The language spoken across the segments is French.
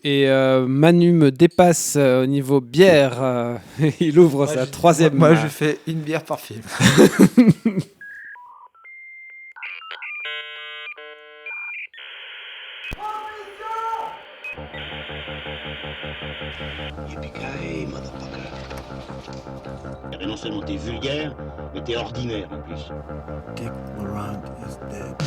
Et Manu me dépasse au niveau bière. Il ouvre sa troisième. Moi, je fais une bière par film. Yippee-ki-yay, motherfucker. Non seulement t'es vulgaire, mais t'es ordinaire en plus. Dick Laurent is dead.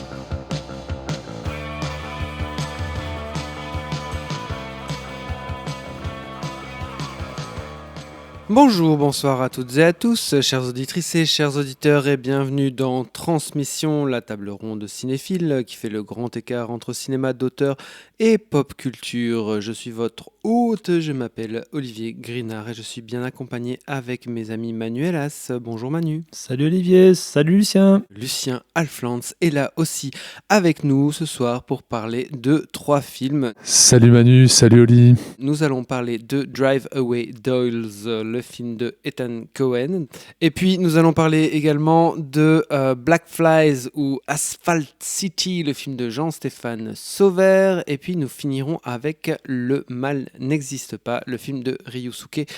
Bonjour, bonsoir à toutes et à tous, chères auditrices et chers auditeurs, et bienvenue dans Transmission, la table ronde cinéphile qui fait le grand écart entre cinéma d'auteur et pop culture. Je suis votre hôte, je m'appelle Olivier Grinard et je suis bien accompagné avec mes amis Manuelas. Bonjour Manu. Salut Olivier, salut Lucien. Lucien Alflans est là aussi avec nous ce soir pour parler de 3 films. Salut Manu, salut Oli. Nous allons parler de Drive Away Doyles, le film de Ethan Coen. Et puis nous allons parler également de Black Flies ou Asphalt City, le film de Jean-Stéphane Sauvert. Et puis nous finirons avec Le mal n'existe pas, le film de Ryusuke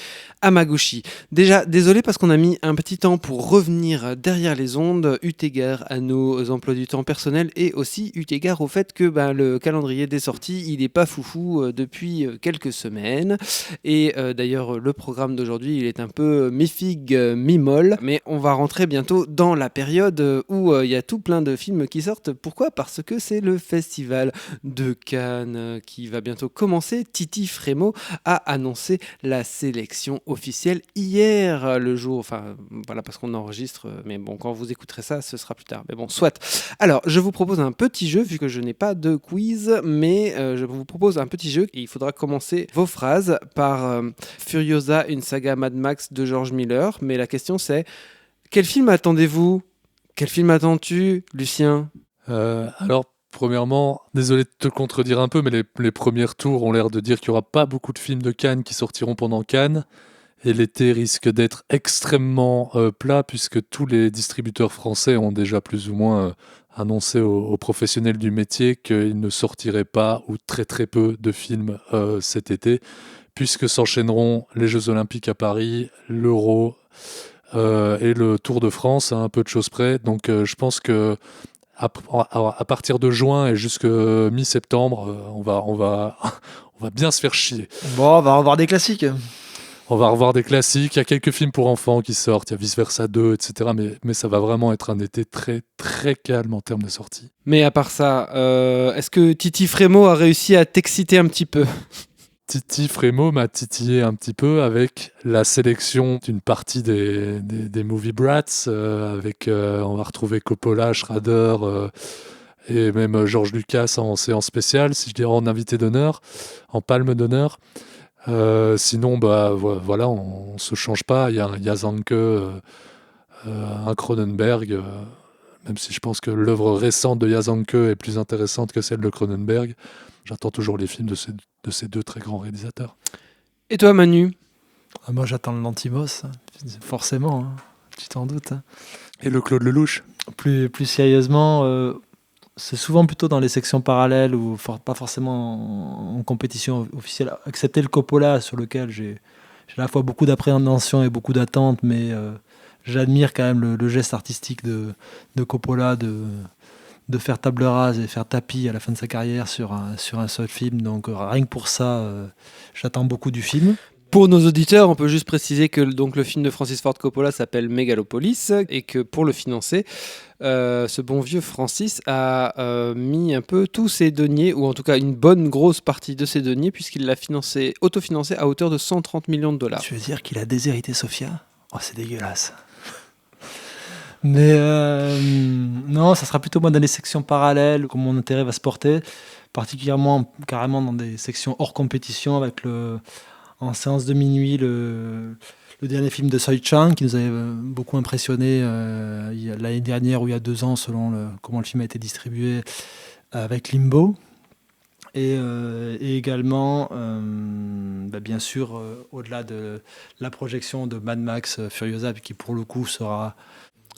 Hamaguchi. Déjà, désolé parce qu'on a mis un petit temps pour revenir derrière les ondes, eu égard à nos emplois du temps personnels et aussi eu égard au fait que le calendrier des sorties, il n'est pas foufou depuis quelques semaines. Et d'ailleurs, le programme d'aujourd'hui, il est un peu mi-figue, mi-molle. Mais on va rentrer bientôt dans la période où il y a tout plein de films qui sortent. Pourquoi ? Parce que c'est le festival de Cannes qui va bientôt commencer. Titi Frémaux a annoncé la sélection officielle hier, le jour, enfin voilà, parce qu'on enregistre, mais bon, quand vous écouterez ça, ce sera plus tard. Mais bon, soit. Alors, je vous propose un petit jeu, vu que je n'ai pas de quiz, mais je vous propose un petit jeu et il faudra commencer vos phrases par Furiosa, une saga Mad Max de George Miller. Mais la question c'est, quel film attendez-vous ? Quel film attends-tu, Lucien ? Alors, premièrement, désolé de te contredire un peu, mais les premiers tours ont l'air de dire qu'il n'y aura pas beaucoup de films de Cannes qui sortiront pendant Cannes. Et l'été risque d'être extrêmement plat, puisque tous les distributeurs français ont déjà plus ou moins annoncé aux professionnels du métier qu'ils ne sortiraient pas ou très très peu de films cet été, puisque s'enchaîneront les Jeux Olympiques à Paris, l'Euro et le Tour de France, à un peu de choses près. Donc je pense que à partir de juin et jusqu'à mi-septembre, on va bien se faire chier. Bon, on va revoir des classiques. On va revoir des classiques, il y a quelques films pour enfants qui sortent, il y a Vice Versa 2, etc. Mais ça va vraiment être un été très très calme en termes de sortie. Mais à part ça, est-ce que Titi Frémaux a réussi à t'exciter un petit peu ? Titi Frémaux m'a titillé un petit peu avec la sélection d'une partie des movie brats, avec on va retrouver Coppola, Schrader et même George Lucas en séance spéciale, si je dirais en invité d'honneur, en palme d'honneur. Sinon, voilà, on se change pas. Il y a un Yazanke, un Cronenberg, même si je pense que l'œuvre récente de Yazanke est plus intéressante que celle de Cronenberg. J'attends toujours les films de ces deux très grands réalisateurs. Et toi, Manu ? Moi, j'attends le Lantimos, forcément, hein. Tu t'en doutes. Hein. Et le Claude Lelouch. Plus sérieusement, c'est souvent plutôt dans les sections parallèles ou pas forcément en compétition officielle, excepté le Coppola sur lequel j'ai à la fois beaucoup d'appréhension et beaucoup d'attente, mais j'admire quand même le geste artistique de Coppola de faire table rase et faire tapis à la fin de sa carrière sur un seul film. Donc rien que pour ça, j'attends beaucoup du film. Pour nos auditeurs, on peut juste préciser que donc, le film de Francis Ford Coppola s'appelle Megalopolis et que pour le financer, ce bon vieux Francis a mis un peu tous ses deniers, ou en tout cas une bonne grosse partie de ses deniers, puisqu'il l'a autofinancé à hauteur de 130 millions de dollars. Tu veux dire qu'il a déshérité Sofia ? Oh, c'est dégueulasse. Mais non, ça sera plutôt moi dans les sections parallèles où mon intérêt va se porter, particulièrement carrément dans des sections hors compétition avec en séance de minuit le dernier film de Soi Chang qui nous avait beaucoup impressionné l'année dernière ou il y a 2 ans selon comment le film a été distribué avec Limbo. Et également, bien sûr, au-delà de la projection de Mad Max Furiosa, qui pour le coup sera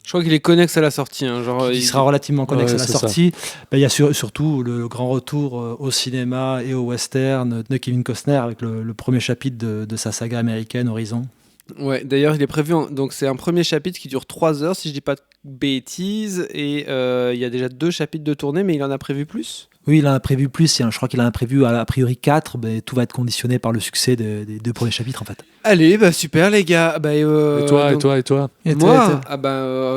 Je crois qu'il est connexe à la sortie. Hein, genre, qui sera relativement connexe Ouais, à la c'est ça. sortie. Ben, il y a surtout le grand retour au cinéma et au western de Kevin Costner avec le premier chapitre de sa saga américaine Horizon. Ouais, d'ailleurs, il est prévu. Donc, c'est un premier chapitre qui dure 3 heures, si je dis pas de bêtises. Et il y a déjà 2 chapitres de tournée, mais il en a prévu plus. Oui, il en a prévu plus. Je crois qu'il en a prévu a priori 4. Ben, tout va être conditionné par le succès des 2 premiers chapitres en fait. Allez, bah super les gars. Bah, Et toi, donc, et toi, et toi Et moi,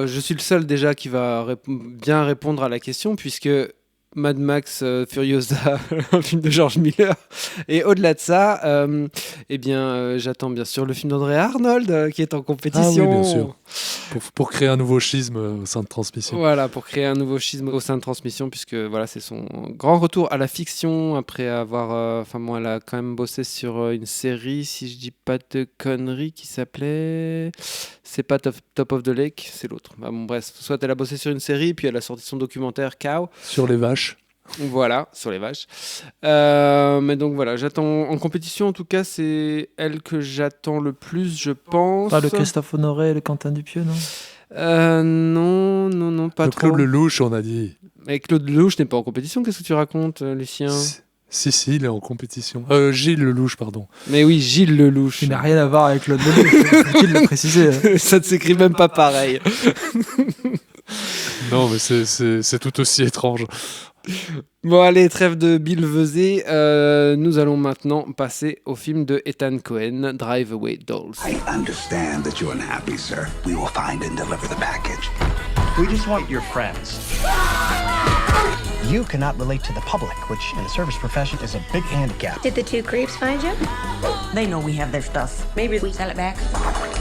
je suis le seul déjà qui va bien répondre à la question puisque Mad Max Furiosa, un film de George Miller. Et au-delà de ça, j'attends bien sûr le film d'André Arnold qui est en compétition. Ah oui, bien sûr. Pour créer un nouveau schisme au sein de Transmission. Voilà, pour créer un nouveau schisme au sein de Transmission, puisque voilà, c'est son grand retour à la fiction après avoir. Elle a quand même bossé sur une série, si je dis pas de conneries, qui s'appelait. C'est pas Top of the Lake, c'est l'autre. Bah, bon, bref, soit elle a bossé sur une série, puis elle a sorti son documentaire Cow. Sur les vaches. Voilà, sur les vaches. Mais donc voilà, j'attends en compétition, en tout cas, c'est elle que j'attends le plus, je pense. Pas le Christophe Honoré et le Quentin Dupieux, non? Non, pas Le trop. Claude Lelouch, on a dit. Mais Claude Lelouch n'est pas en compétition, qu'est-ce que tu racontes, Lucien? Si, il est en compétition. Gilles Lelouch, pardon. Mais oui, Gilles Lelouch. Il n'a rien à voir avec Claude Lelouch, faut-il le préciser. Ça ne s'écrit même pas pareil. Non, mais c'est tout aussi étrange. Bon, allez, trêve de billevesée. Nous allons maintenant passer au film de Ethan Cohen, Drive Away Dolls. I understand that you're unhappy, sir. We will find and deliver the package. We just want your friends. You cannot relate to the public, which in the service profession is a big handicap. Did the 2 creeps find you? They know we have their stuff. Maybe we sell it back,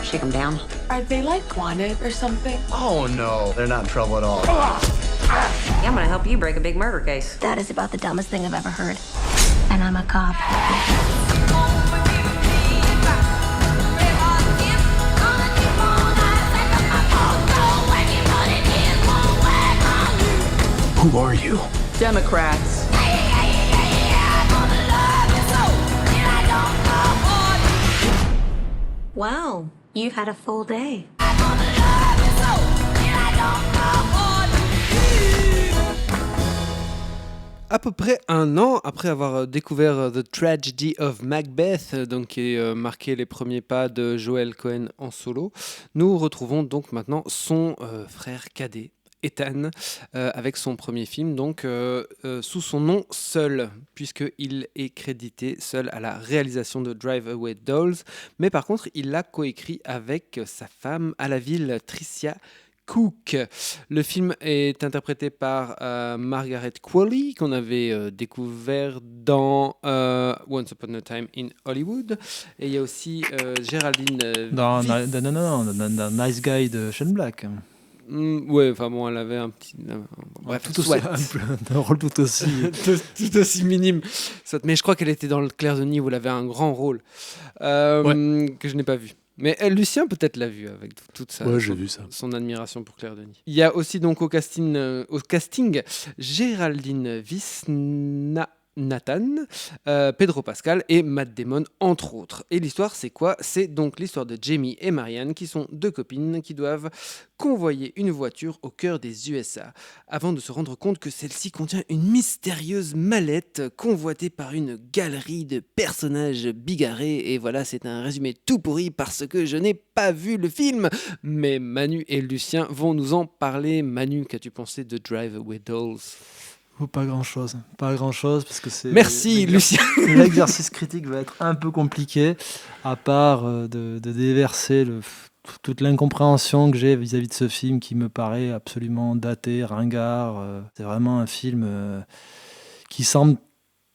shake them down. Are they like wanted or something? Oh no, they're not in trouble at all. Yeah, I'm gonna help you break a big murder case. That is about the dumbest thing I've ever heard. And I'm a cop. Who are you? Democrats. Wow, you've had a full day. À peu près un an après avoir découvert The Tragedy of Macbeth, donc qui marqué les premiers pas de Joel Cohen en solo, nous retrouvons donc maintenant son frère cadet, Ethan, avec son premier film, donc sous son nom seul, puisqu'il est crédité seul à la réalisation de Drive Away Dolls, mais par contre il l'a coécrit avec sa femme à la ville, Tricia Cook. Le film est interprété par Margaret Qualley, qu'on avait découvert dans Once Upon a Time in Hollywood. Et il y a aussi Géraldine Dans Nice Guy de Shane Black. Ouais, enfin bon, elle avait un petit... bref, Tout aussi, soit. un rôle tout aussi. tout aussi minime. Mais je crois qu'elle était dans Le Clair de Nuit où elle avait un grand rôle que je n'ai pas vu. Mais Lucien peut-être l'a vu avec toute J'ai vu ça. son admiration pour Claire Denis. Il y a aussi donc au casting Géraldine Viswanathan, Pedro Pascal et Matt Damon entre autres. Et l'histoire c'est quoi? C'est donc l'histoire de Jamie et Marianne qui sont 2 copines qui doivent convoyer une voiture au cœur des USA avant de se rendre compte que celle-ci contient une mystérieuse mallette convoitée par une galerie de personnages bigarrés. Et voilà, c'est un résumé tout pourri parce que je n'ai pas vu le film. Mais Manu et Lucien vont nous en parler. Manu, qu'as-tu pensé de Drive Away Dolls? Pas grand-chose parce que c'est... Merci Lucien. L'exercice critique va être un peu compliqué, à part de déverser toute l'incompréhension que j'ai vis-à-vis de ce film qui me paraît absolument daté, ringard. C'est vraiment un film qui semble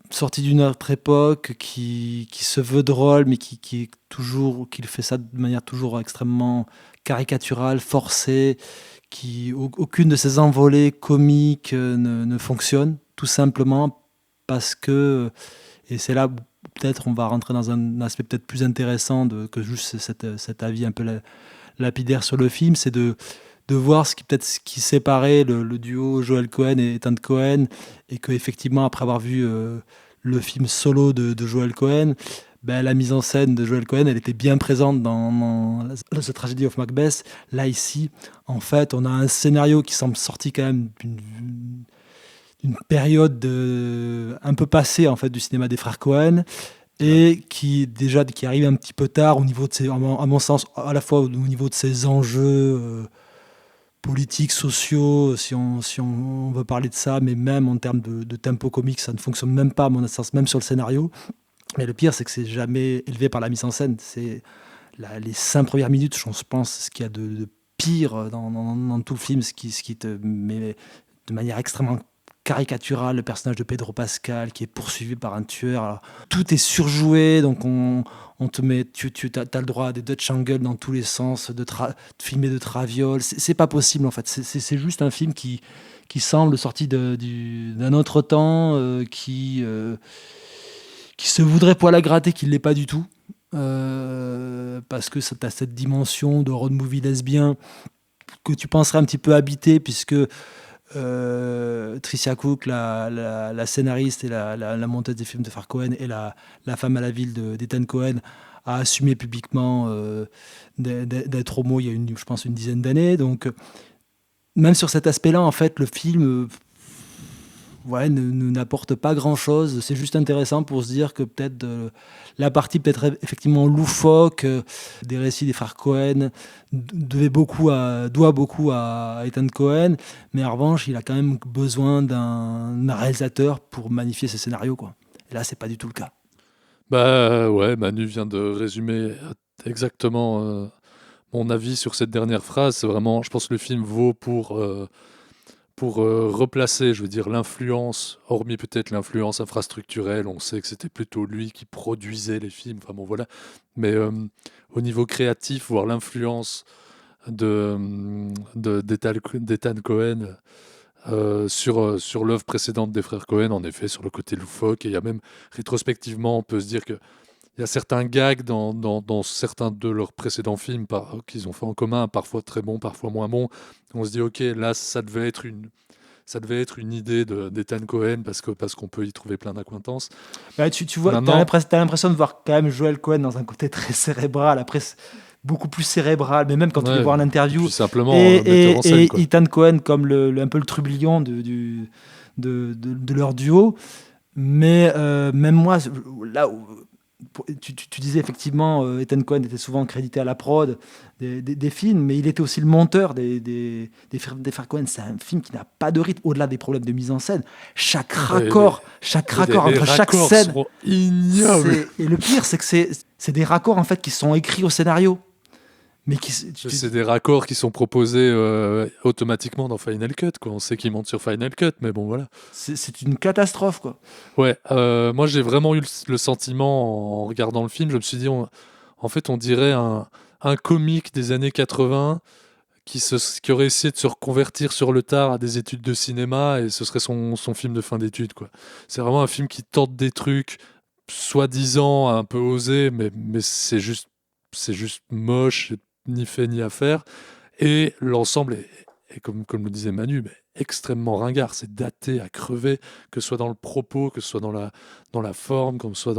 sorti d'une autre époque, qui se veut drôle, mais qui fait ça de manière toujours extrêmement caricaturale, forcée, aucune de ces envolées comiques ne fonctionne, tout simplement parce que, et c'est là où peut-être on va rentrer dans un aspect peut-être plus intéressant que juste cet avis un peu lapidaire sur le film, c'est de voir ce qui séparait le duo Joel Cohen et Ethan Cohen, et qu'effectivement après avoir vu le film solo de Joel Cohen, la mise en scène de Joel Cohen, elle était bien présente dans The Tragedy of Macbeth. Là, ici, en fait, on a un scénario qui semble sorti quand même d'une période un peu passée en fait, du cinéma des frères Cohen, et qui arrive un petit peu tard au niveau de ses, à mon sens, à la fois au niveau de ses enjeux politiques, sociaux, si on veut parler de ça, mais même en termes de tempo comique, ça ne fonctionne même pas, à mon sens, même sur le scénario. Mais le pire, c'est que c'est jamais élevé par la mise en scène. C'est les 5 premières minutes, je pense, ce qu'il y a de pire dans tout le film, ce qui te met de manière extrêmement caricaturale le personnage de Pedro Pascal qui est poursuivi par un tueur. Alors, tout est surjoué, donc on te met, tu as le droit à des Dutch angles dans tous les sens, de filmer de traviole. C'est pas possible en fait. C'est juste un film qui semble sorti d'un autre temps, qui se voudrait poil à gratter, qui ne l'est pas du tout. Parce que tu as cette dimension de road movie lesbien que tu penserais un petit peu habiter, puisque Tricia Cook, la scénariste et la monteuse des films de frères Cohen, et la femme à la ville d'Ethan Cohen, a assumé publiquement d'être homo il y a je pense une dizaine d'années. Donc même sur cet aspect-là, en fait, le film n'apporte pas grand-chose. C'est juste intéressant pour se dire que peut-être la partie peut-être effectivement loufoque des récits des frères Cohen doit beaucoup à Ethan Cohen, mais en revanche, il a quand même besoin d'un réalisateur pour magnifier ses scénarios, quoi. Et là, c'est pas du tout le cas. Ouais, Manu vient de résumer exactement mon avis sur cette dernière phrase. C'est vraiment, je pense que le film vaut pour replacer, je veux dire, l'influence, hormis peut-être l'influence infrastructurelle. On sait que c'était plutôt lui qui produisait les films, enfin bon voilà, mais au niveau créatif, voir l'influence d'Ethan Cohen sur l'œuvre précédente des frères Cohen, en effet, sur le côté loufoque. Et il y a même, rétrospectivement, on peut se dire qu'il y a certains gags dans certains de leurs précédents films qu'ils ont fait en commun, parfois très bons, parfois moins bons. On se dit, ok, là, ça devait être une idée d'Ethan Cohen, parce qu'on peut y trouver plein d'acquaintances. Tu vois, t'as l'impression de voir quand même Joel Cohen dans un côté très cérébral, après beaucoup plus cérébral, mais même quand tu le vois en interview. Simplement, et en scène, quoi. Ethan Cohen comme un peu le trublion de leur duo. Mais même moi, là où tu disais effectivement, Ethan Cohen était souvent crédité à la prod des films, mais il était aussi le monteur des frères Cohen. C'est un film qui n'a pas de rythme, au-delà des problèmes de mise en scène. Chaque raccord entre chaque scène, sont ignobles. Et le pire, c'est que c'est des raccords en fait qui sont écrits au scénario. Mais c'est des raccords qui sont proposés automatiquement dans Final Cut, quoi. On sait qu'ils montent sur Final Cut, mais bon, voilà. C'est une catastrophe, quoi. Ouais, moi j'ai vraiment eu le sentiment, en regardant le film, je me suis dit, en fait, on dirait un comique des années 80 qui aurait essayé de se reconvertir sur le tard à des études de cinéma, et ce serait son film de fin d'études, quoi. C'est vraiment un film qui tente des trucs, soi-disant un peu osés, mais c'est juste moche, ni fait ni à faire, et l'ensemble est comme le disait Manu, mais extrêmement ringard. C'est daté à crever, que ce soit dans le propos, que ce soit dans la forme, que ce soit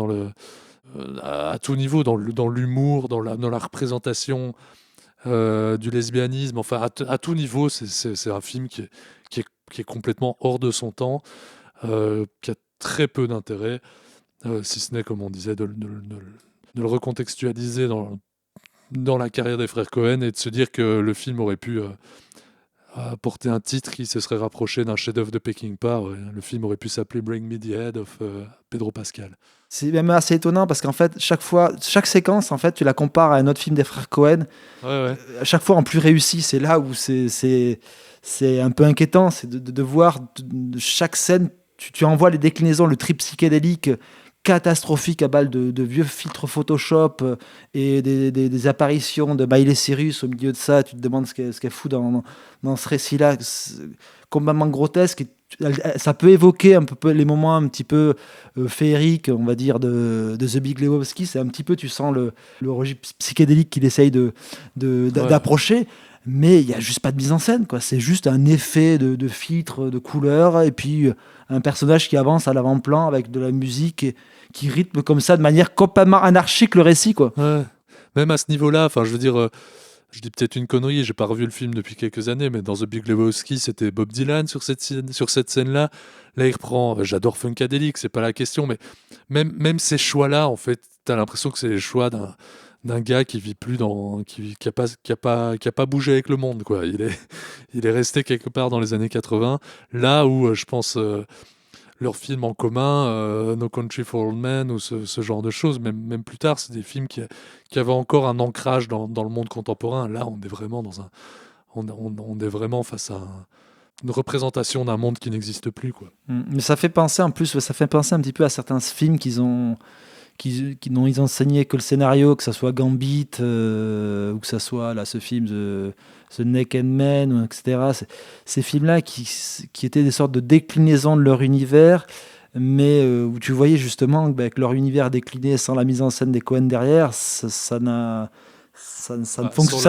à tout niveau, dans l'humour, dans la représentation du lesbianisme, enfin à tout niveau. C'est un film qui est complètement hors de son temps, qui a très peu d'intérêt, si ce n'est, comme on disait, de le recontextualiser dans la carrière des frères Cohen, et de se dire que le film aurait pu porter un titre qui se serait rapproché d'un chef-d'œuvre de Peckinpah. Ouais. Le film aurait pu s'appeler Bring Me the Head of Pedro Pascal. C'est même assez étonnant, parce qu'en fait, chaque séquence, en fait, tu la compares à un autre film des frères Cohen, ouais. À chaque fois en plus réussi. C'est là où c'est un peu inquiétant, c'est de voir de chaque scène, tu envoies les déclinaisons, le trip psychédélique catastrophique à balle de vieux filtres Photoshop et des apparitions de Miley Cyrus au milieu de ça. Tu te demandes ce qu'elle fout dans ce récit-là, complètement grotesque. Ça peut évoquer un peu les moments un petit peu féeriques, on va dire, de The Big Lebowski. C'est un petit peu, tu sens le registre psychédélique qu'il essaye d'approcher. mais il n'y a juste pas de mise en scène, quoi. C'est juste un effet de filtre, de couleurs, et puis un personnage qui avance à l'avant-plan avec de la musique et qui rythme comme ça de manière complètement anarchique le récit, quoi. Ouais. Même à ce niveau-là, enfin, je veux dire, je dis peut-être une connerie, j'ai pas revu le film depuis quelques années, mais dans The Big Lebowski, c'était Bob Dylan sur cette scène-là. Là, il reprend, j'adore Funkadelic, c'est pas la question, mais même ces choix-là, en fait, t'as l'impression que c'est les choix d'un gars qui vit plus qui a pas bougé avec le monde, quoi. Il est resté quelque part dans les années 80, là où je pense leurs films en commun, No Country for Old Men ou ce genre de choses, même plus tard, c'est des films qui avaient encore un ancrage dans le monde contemporain. Là, on est vraiment on est vraiment face à une représentation d'un monde qui n'existe plus, quoi. Mais ça fait penser un petit peu à certains films dont ils ont enseigné que le scénario, que ça soit Gambit ou que ça soit là, ce film The Naked Man, etc. Ces films-là qui étaient des sortes de déclinaisons de leur univers, mais où tu voyais justement que leur univers décliné sans la mise en scène des Coen derrière, ça ne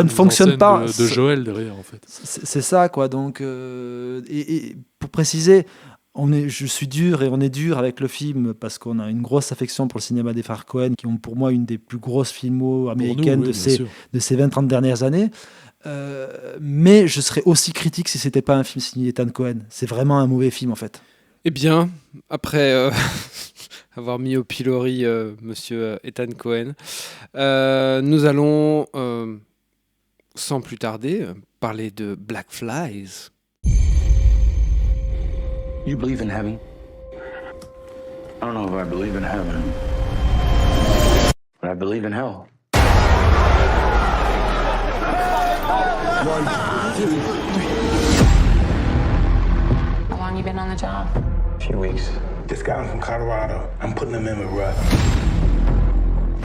fonctionne pas. De Joël derrière, en fait. C'est ça, quoi. Donc, et pour préciser, je suis dur et on est dur avec le film parce qu'on a une grosse affection pour le cinéma des frères Coen, qui ont pour moi une des plus grosses filmos américaines de ces 20-30 dernières années. Mais je serais aussi critique si c'était pas un film signé Ethan Coen. C'est vraiment un mauvais film, en fait. Eh bien, après avoir mis au pilori monsieur Ethan Coen, nous allons, sans plus tarder, parler de Black Flies. You believe in heaven? I don't know if I believe in heaven, but I believe in hell. 1, 2, 3. How long you been on the job? A few weeks. Just got him from Colorado. I'm putting him in with Russ.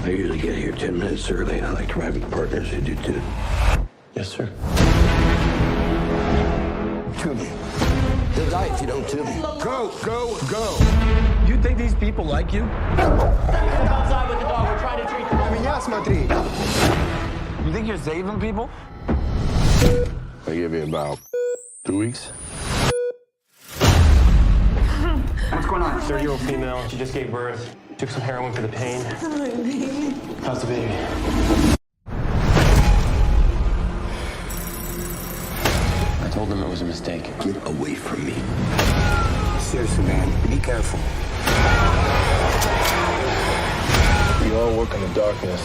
I usually get here 10 minutes early, and I like to ride with partners who do too. Yes, sir. Tube me. They'll die if you don't tube me. Go, go, go. You think these people like you? Outside with the dog. We're trying to treat them. Меня смотри. You think you're saving people? I give you about 2 weeks. What's going on? 30-year-old female. She just gave birth. Took some heroin for the pain. How's the baby? I told them it was a mistake. Get away from me. Seriously, man. Be careful. We all work in the darkness.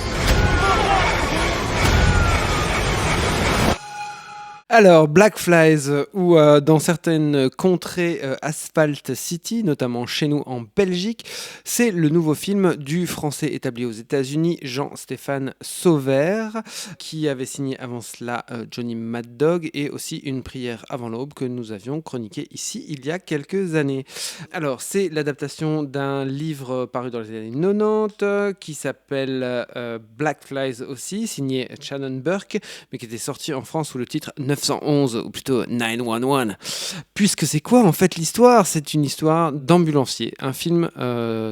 Alors, Black Flies, ou dans certaines contrées Asphalt City, notamment chez nous en Belgique, c'est le nouveau film du Français établi aux États-Unis, Jean-Stéphane Sauvert, qui avait signé avant cela Johnny Mad Dog et aussi Une prière avant l'aube que nous avions chroniqué ici il y a quelques années. Alors, c'est l'adaptation d'un livre paru dans les années 90 qui s'appelle Black Flies aussi, signé Shannon Burke, mais qui était sorti en France sous le titre 911, ou plutôt 911. Puisque c'est quoi en fait l'histoire ? C'est une histoire d'ambulancier, un film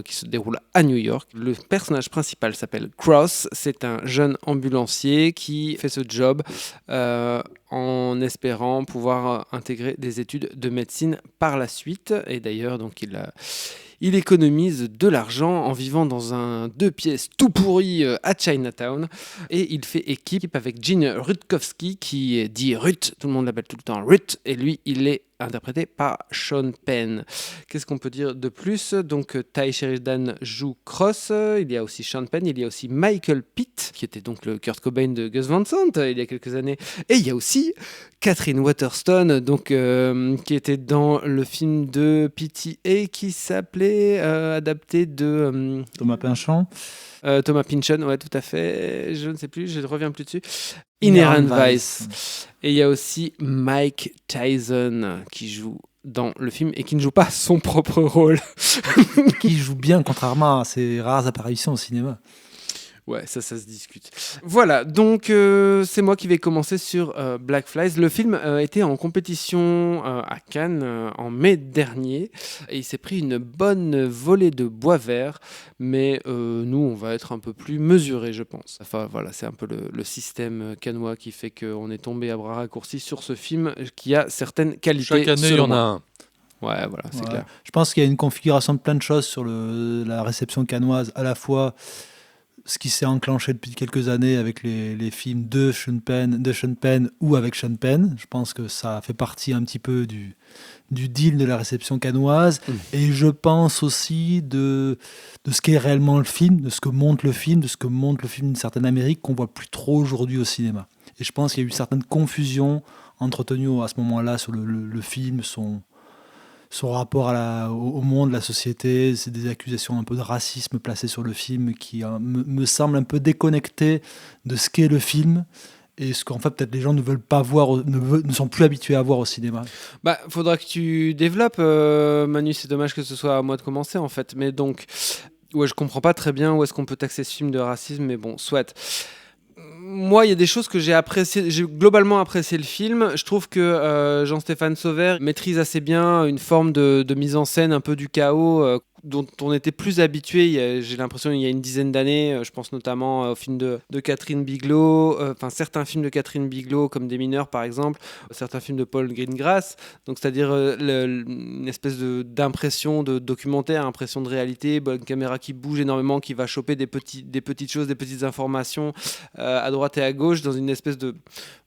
qui se déroule à New York. Le personnage principal s'appelle Cross, c'est un jeune ambulancier qui fait ce job en espérant pouvoir intégrer des études de médecine par la suite. Et d'ailleurs, donc il économise de l'argent en vivant dans un 2 pièces tout pourri à Chinatown. Et il fait équipe avec Gene Rutkowski, qui dit Ruth, tout le monde l'appelle tout le temps Ruth, et lui, il est interprété par Sean Penn. Qu'est-ce qu'on peut dire de plus ? Donc Ty Sheridan joue Cross, il y a aussi Sean Penn, il y a aussi Michael Pitt, qui était donc le Kurt Cobain de Gus Van Sant il y a quelques années, et il y a aussi Catherine Waterston, donc, qui était dans le film de PTA qui s'appelait, adapté de... Thomas Pynchon. Thomas Pynchon, ouais, tout à fait. Je ne sais plus, je ne reviens plus dessus. Inherent Vice. Et il y a aussi Mike Tyson qui joue dans le film et qui ne joue pas son propre rôle. Qui joue bien, contrairement à ses rares apparitions au cinéma. Ouais, ça se discute. Voilà, donc c'est moi qui vais commencer sur Black Flies. Le film était en compétition à Cannes en mai dernier et il s'est pris une bonne volée de bois vert, mais nous, on va être un peu plus mesurés, je pense. Enfin, voilà, c'est un peu le système cannois qui fait qu'on est tombé à bras raccourcis sur ce film qui a certaines qualités. Chaque année, il y en a un. Ouais, voilà, c'est clair. Je pense qu'il y a une configuration de plein de choses sur la réception cannoise, à la fois ce qui s'est enclenché depuis quelques années avec les films de Sean Penn ou avec Sean Penn. Je pense que ça fait partie un petit peu du deal de la réception cannoise. Et je pense aussi de ce qu'est réellement le film, de ce que montre le film, d'une certaine Amérique qu'on voit plus trop aujourd'hui au cinéma. Et je pense qu'il y a eu certaines confusions entretenues à ce moment-là sur le film, son rapport au monde, la société. C'est des accusations un peu de racisme placées sur le film qui me semble un peu déconnecté de ce qu'est le film et ce qu'en fait peut-être les gens ne veulent pas voir, ne sont plus habitués à voir au cinéma. Bah, faudra que tu développes, Manu, c'est dommage que ce soit à moi de commencer en fait. Mais donc, ouais, je comprends pas très bien où est-ce qu'on peut taxer ce film de racisme, mais bon, soit. Moi, il y a des choses que j'ai appréciées. J'ai globalement apprécié le film. Je trouve que Jean-Stéphane Sauvert maîtrise assez bien une forme de mise en scène un peu du chaos dont on était plus habitué. J'ai l'impression il y a une dizaine d'années. Je pense notamment au film de Catherine Bigelow, certains films de Catherine Bigelow comme Des mineurs par exemple, certains films de Paul Greengrass. Donc c'est-à-dire une espèce d'impression de documentaire, impression de réalité, une caméra qui bouge énormément, qui va choper des petites choses, des petites informations à droite et à gauche dans une espèce de,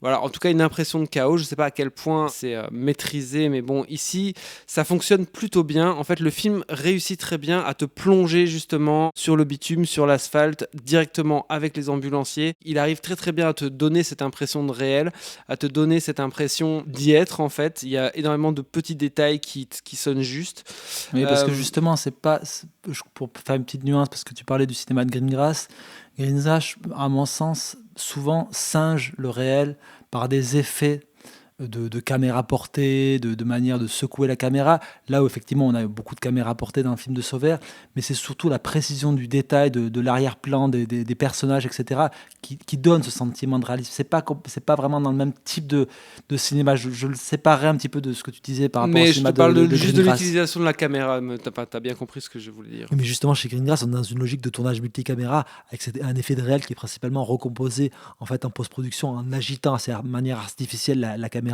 voilà, en tout cas une impression de chaos. Je sais pas à quel point c'est maîtrisé, mais bon, ici ça fonctionne plutôt bien. En fait, le film réussit très bien à te plonger justement sur le bitume, sur l'asphalte, directement avec les ambulanciers. Il arrive très très bien à te donner cette impression de réel, à te donner cette impression d'y être en fait. Il y a énormément de petits détails qui sonnent justes. Oui, parce que justement, pour faire une petite nuance, parce que tu parlais du cinéma de Greengrass, à mon sens, souvent singe le réel par des effets de caméra portée, de manière de secouer la caméra. Là où effectivement on a beaucoup de caméras portées dans le film de Sauvert, mais c'est surtout la précision du détail, de l'arrière-plan des personnages, etc., qui donne ce sentiment de réalisme. C'est pas vraiment dans le même type de cinéma. Je le séparais un petit peu de ce que tu disais par rapport au cinéma de Greengrass. Mais je te parle juste de Greengrass. l'utilisation de la caméra. T'as bien compris ce que je voulais dire. Mais justement, chez Greengrass, on est dans une logique de tournage multicaméra avec un effet de réel qui est principalement recomposé en fait en post-production en agitant de manière artificielle la caméra.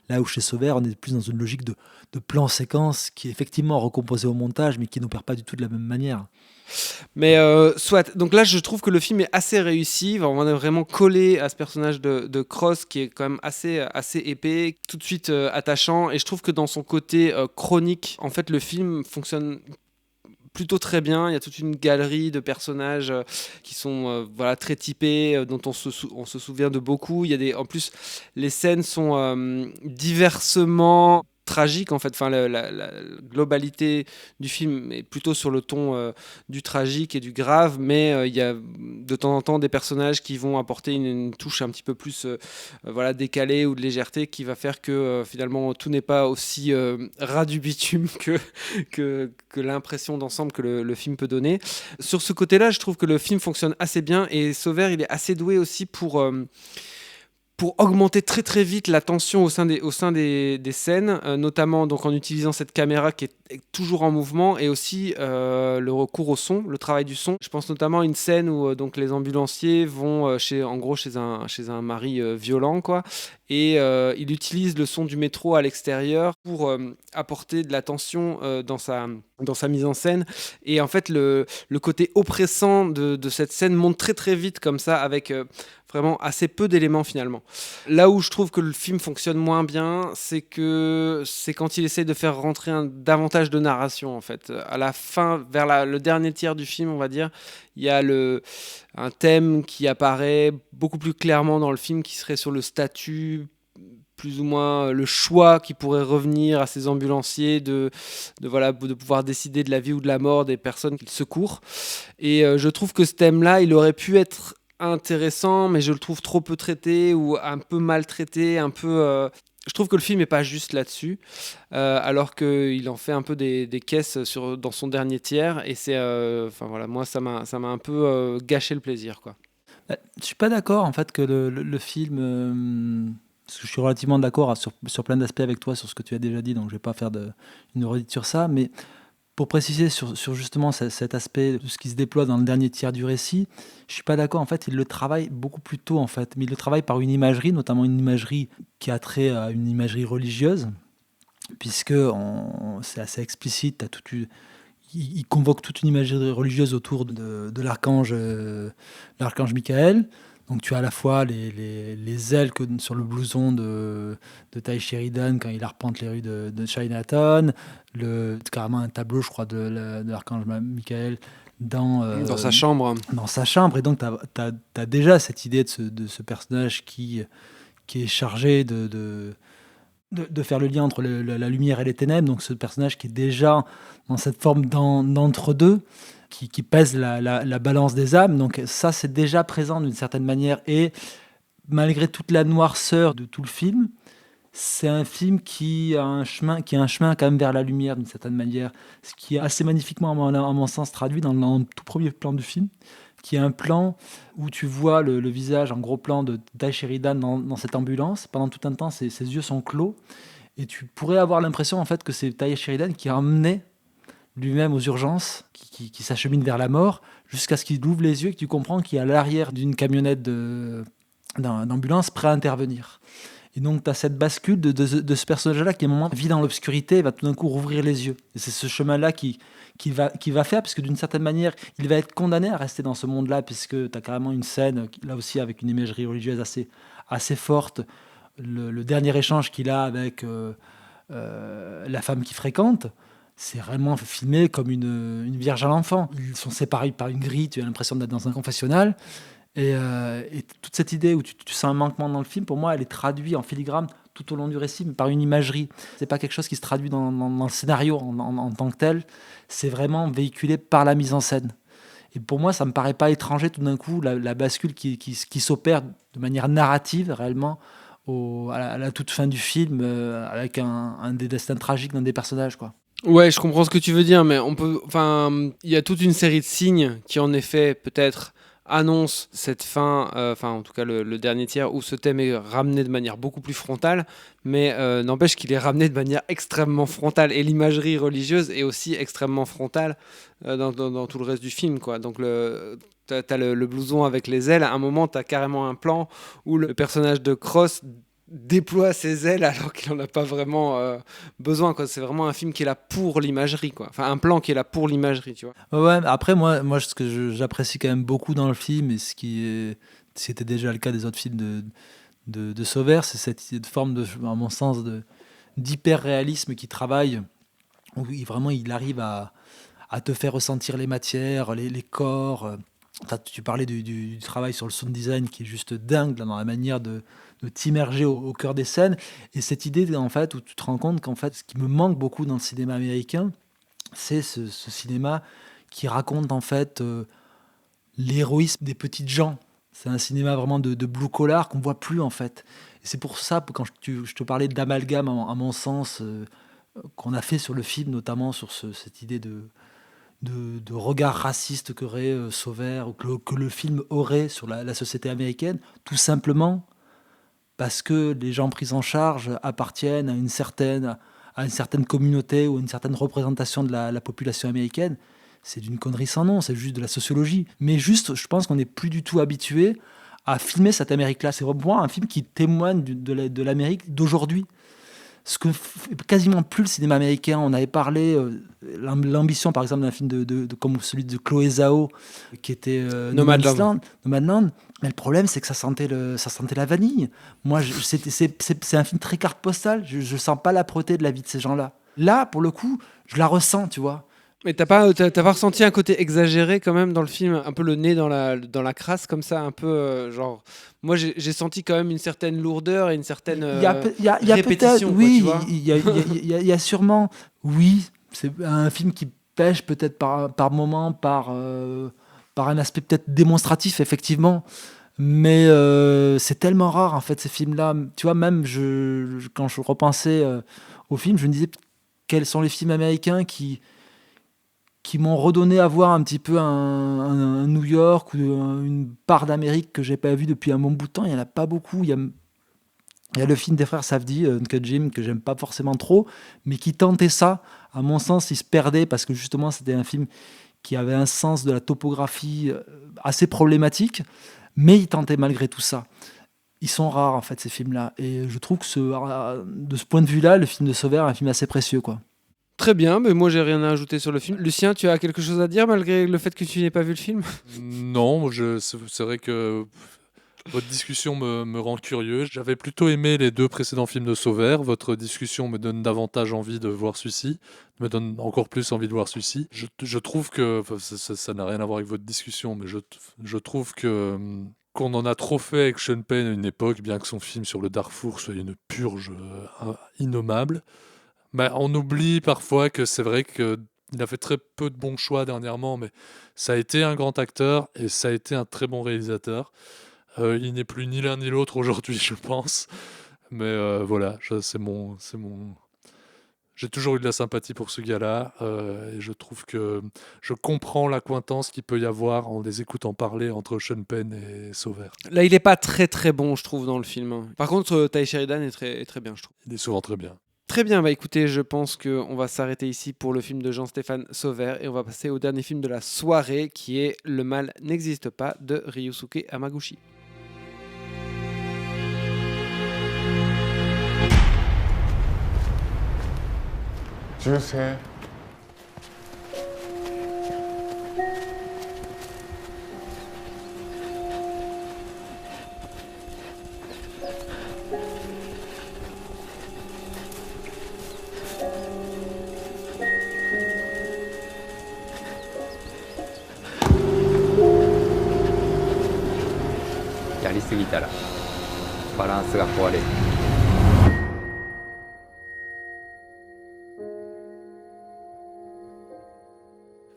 Là où chez Sauvert, on est plus dans une logique de plan-séquence qui est effectivement recomposé au montage, mais qui n'opère pas du tout de la même manière. Mais soit. Donc là, je trouve que le film est assez réussi. On est vraiment collé à ce personnage de Cross qui est quand même assez épais, tout de suite attachant. Et je trouve que dans son côté chronique, en fait, le film fonctionne plutôt très bien. Il y a toute une galerie de personnages qui sont très typés, dont on se souvient de beaucoup. En plus, les scènes sont diversement tragique en fait, la globalité du film est plutôt sur le ton du tragique et du grave, mais il y a de temps en temps des personnages qui vont apporter une touche un petit peu plus décalée ou de légèreté qui va faire que finalement tout n'est pas aussi ras du bitume que l'impression d'ensemble que le film peut donner. Sur ce côté-là, je trouve que le film fonctionne assez bien et Sauvert, il est assez doué aussi pour augmenter très très vite la tension au sein des scènes, notamment donc en utilisant cette caméra qui est toujours en mouvement et aussi le recours au son, le travail du son. Je pense notamment à une scène où donc les ambulanciers vont chez un mari violent quoi, et il utilise le son du métro à l'extérieur pour apporter de la tension dans sa mise en scène. Et en fait le côté oppressant de cette scène monte très très vite comme ça avec vraiment assez peu d'éléments finalement. Là où je trouve que le film fonctionne moins bien, c'est quand il essaie de faire rentrer davantage de narration en fait. À la fin, vers le dernier tiers du film, on va dire, il y a un thème qui apparaît beaucoup plus clairement dans le film qui serait sur le statut, plus ou moins le choix qui pourrait revenir à ces ambulanciers de pouvoir décider de la vie ou de la mort des personnes qu'ils secourent. Et je trouve que ce thème-là, il aurait pu être intéressant, mais je le trouve trop peu traité ou un peu maltraité, un peu Je trouve que le film n'est pas juste là-dessus, alors qu'il en fait un peu des caisses dans son dernier tiers, et c'est, enfin voilà, moi ça m'a un peu gâché le plaisir, quoi. Je suis pas d'accord en fait que le film. Parce que je suis relativement d'accord sur plein d'aspects avec toi sur ce que tu as déjà dit, donc je vais pas faire une redite sur ça, mais pour préciser sur justement cet aspect de ce qui se déploie dans le dernier tiers du récit, je suis pas d'accord. En fait, il le travaille beaucoup plus tôt en fait, mais il le travaille par une imagerie, notamment une imagerie qui a trait à une imagerie religieuse, puisque c'est assez explicite. Il convoque toute une imagerie religieuse autour de l'archange Michael. Donc tu as à la fois les ailes sur le blouson de Ty Sheridan quand il arpente les rues de Chinatown, carrément un tableau, je crois, de l'archange Michael Dans sa chambre. Dans sa chambre. Et donc tu as déjà cette idée de ce personnage qui est chargé de faire le lien entre la lumière et les ténèbres. Donc ce personnage qui est déjà dans cette forme d'entre-deux, qui pèse la balance des âmes. Donc ça, c'est déjà présent d'une certaine manière. Et malgré toute la noirceur de tout le film, c'est un film qui a un chemin quand même vers la lumière d'une certaine manière. Ce qui est assez magnifiquement, à mon sens, traduit dans le tout premier plan du film, qui est un plan où tu vois le visage en gros plan de Ty Sheridan dans cette ambulance. Pendant tout un temps, ses yeux sont clos. Et tu pourrais avoir l'impression en fait que c'est Ty Sheridan qui a emmené lui-même aux urgences, qui s'achemine vers la mort, jusqu'à ce qu'il ouvre les yeux et que tu comprends qu'il est à l'arrière d'une camionnette d'ambulance prêt à intervenir. Et donc tu as cette bascule de ce personnage-là qui, à un moment, vit dans l'obscurité et va tout d'un coup rouvrir les yeux. Et c'est ce chemin-là qu'il va faire, parce que d'une certaine manière, il va être condamné à rester dans ce monde-là, puisque tu as carrément une scène, là aussi avec une imagerie religieuse assez forte, le dernier échange qu'il a avec la femme qu'il fréquente. C'est vraiment filmé comme une vierge à l'enfant. Ils sont séparés par une grille, tu as l'impression d'être dans un confessionnal. Et toute cette idée où tu sens un manquement dans le film, pour moi, elle est traduite en filigrane tout au long du récit, mais par une imagerie. C'est pas quelque chose qui se traduit dans le scénario en tant que tel. C'est vraiment véhiculé par la mise en scène. Et pour moi, ça me paraît pas étranger tout d'un coup, la bascule qui s'opère de manière narrative réellement à la toute fin du film, avec un des destins tragiques d'un des personnages, quoi. Ouais, je comprends ce que tu veux dire, mais il y a toute une série de signes qui, en effet, peut-être annonce cette fin, en tout cas le dernier tiers, où ce thème est ramené de manière beaucoup plus frontale, mais n'empêche qu'il est ramené de manière extrêmement frontale, et l'imagerie religieuse est aussi extrêmement frontale dans tout le reste du film, quoi. Donc t'as le blouson avec les ailes, à un moment t'as carrément un plan où le personnage de Cross déploie ses ailes alors qu'il n'en a pas vraiment besoin, quoi. C'est vraiment un film qui est là pour l'imagerie, quoi. Enfin, un plan qui est là pour l'imagerie, tu vois. Ouais, après, moi ce que j'apprécie quand même beaucoup dans le film, et c'était déjà le cas des autres films de Sauver, c'est cette forme, à mon sens, d'hyper-réalisme qui travaille, où vraiment il arrive à te faire ressentir les matières, les corps. Tu parlais du travail sur le sound design qui est juste dingue là, dans la manière de t'immerger au cœur des scènes, et cette idée en fait où tu te rends compte qu'en fait ce qui me manque beaucoup dans le cinéma américain, c'est ce cinéma qui raconte en fait l'héroïsme des petites gens. C'est un cinéma vraiment de blue collar qu'on voit plus en fait. Et c'est pour ça que quand je te parlais d'amalgame à mon sens qu'on a fait sur le film, notamment sur cette idée de regard raciste qu'aurait Sauver, ou que le film aurait sur la société américaine, tout simplement parce que les gens pris en charge appartiennent à une certaine communauté ou à une certaine représentation de la population américaine. C'est d'une connerie sans nom, c'est juste de la sociologie. Mais juste, je pense qu'on n'est plus du tout habitué à filmer cette Amérique-là. C'est vraiment un film qui témoigne de l'Amérique d'aujourd'hui. Ce que quasiment plus le cinéma américain. On avait parlé l'ambition, par exemple, d'un film comme celui de Chloé Zhao, qui était Nomadland. Mais le problème, c'est que ça sentait la vanille. Moi, c'est un film très carte postale. Je sens pas l'âpreté de la vie de ces gens-là. Là, pour le coup, je la ressens, tu vois. Mais t'as pas ressenti un côté exagéré quand même dans le film, un peu le nez dans la crasse comme ça, un peu genre. Moi, j'ai senti quand même une certaine lourdeur et une certaine répétition. Oui, il y a sûrement. Oui, c'est un film qui pêche peut-être par moment, par un aspect peut-être démonstratif, effectivement. Mais c'est tellement rare en fait ces films-là. Tu vois, même quand je repensais au film, je me disais quels sont les films américains qui m'ont redonné à voir un petit peu un New York ou une part d'Amérique que j'ai pas vu depuis un bon bout de temps. Il y en a pas beaucoup. Il y a le film des frères Safdie, Uncut Jim, que j'aime pas forcément trop, mais qui tentait ça. À mon sens, il se perdait parce que justement, c'était un film qui avait un sens de la topographie assez problématique, mais il tentait malgré tout ça. Ils sont rares, en fait, ces films-là. Et je trouve que de ce point de vue-là, le film de Sauveur est un film assez précieux, quoi. Très bien, mais moi j'ai rien à ajouter sur le film. Lucien, tu as quelque chose à dire malgré le fait que tu n'aies pas vu le film? Non, c'est vrai que votre discussion me rend curieux. J'avais plutôt aimé les 2 précédents films de Sauveur. Votre discussion me donne davantage envie de voir celui-ci, me donne encore plus envie de voir celui-ci. Je trouve que, enfin, ça n'a rien à voir avec votre discussion, mais je trouve que qu'on en a trop fait avec Sean Penn à une époque, bien que son film sur le Darfour soit une purge innommable. Mais on oublie parfois que c'est vrai qu'il a fait très peu de bons choix dernièrement, mais ça a été un grand acteur et ça a été un très bon réalisateur. Il n'est plus ni l'un ni l'autre aujourd'hui, je pense. Mais voilà, j'ai toujours eu de la sympathie pour ce gars-là. Et je trouve que je comprends l'accointance qu'il peut y avoir en les écoutant parler entre Sean Penn et Sauveur. Là, il est pas très très bon, je trouve, dans le film. Par contre, Ty Sheridan est très bien, je trouve. Il est souvent très bien. Très bien, bah écoutez, je pense qu'on va s'arrêter ici pour le film de Jean-Stéphane Sauveur et on va passer au dernier film de la soirée qui est Le mal n'existe pas de Ryusuke Hamaguchi. Je sais.